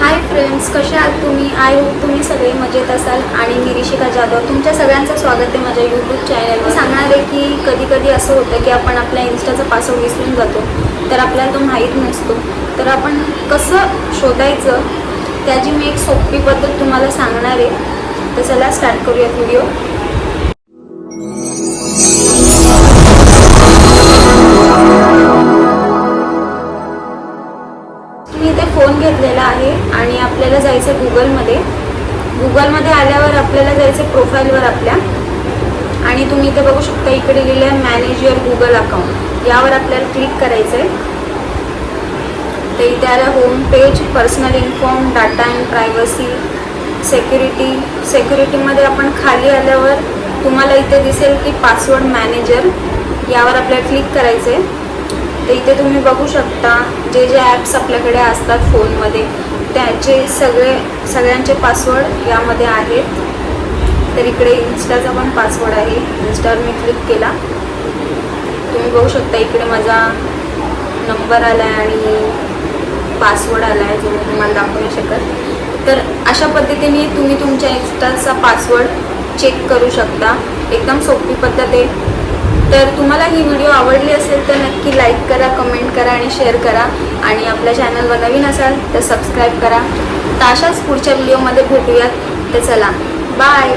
Hi friends, कसे आहात तुम्ही? आय होप तुम्ही सगळे मजेत असाल. आणि मी ऋषिका जाधव तुमच्या सगळ्यांचं स्वागत आहे माझ्या यूट्यूब चॅनलवर. सांगणार आहे की कधी कधी असं होतं की आपण आपल्या इन्स्टाचा पासवर्ड विसरून जातो, तर आपल्याला तो माहीत नसतो. तर आपण कसं शोधायचं त्याची मी एक सोपी पद्धत तुम्हाला सांगणार आहे. तर चला स्टार्ट करूयात व्हिडिओ. मी इथे फोन घेतलेला आहे आणि आपल्याला जायचं गुगलमध्ये आल्यावर आपल्याला जायचं प्रोफाईलवर आपल्या, आणि तुम्ही इथे बघू शकता इकडे लिहिलं आहे मॅनेज युअर गुगल अकाउंट. यावर आपल्याला क्लिक करायचं आहे. तर इथे आलं home page, personal inform, data and privacy, सिक्युरिटीमध्ये आपण खाली आल्यावर तुम्हाला इथे दिसेल की पासवर्ड मॅनेजर, यावर आपल्याला क्लिक करायचं आहे. तर इथे तुम्ही बघू शकता जे ॲप्स आपल्याकडे असतात फोनमध्ये त्याचे सगळ्यांचे पासवर्ड यामध्ये आहेत. तर इकडे इन्स्टाचा पण पासवर्ड आहे. इन्स्टावर मी क्लिक केला, तुम्ही बघू शकता इकडे माझा नंबर आला आहे आणि पासवर्ड आला आहे जो मी तुम्हाला दाखवू नाही शकत. तर अशा पद्धतीने तुम्ही तुमच्या इन्स्टाचा पासवर्ड चेक करू शकता. एकदम सोपी पद्धत आहे. तर तुम्हाला ही व्हिडिओ आवडली असेल तर नक्की लाईक करा, कमेंट करा आणि शेअर करा. आणि आपल्या चॅनलवर नवीन असाल तर सबस्क्राईब करा. तर अशाच पुढच्या व्हिडिओमध्ये भेटूयात. तर चला, बाय.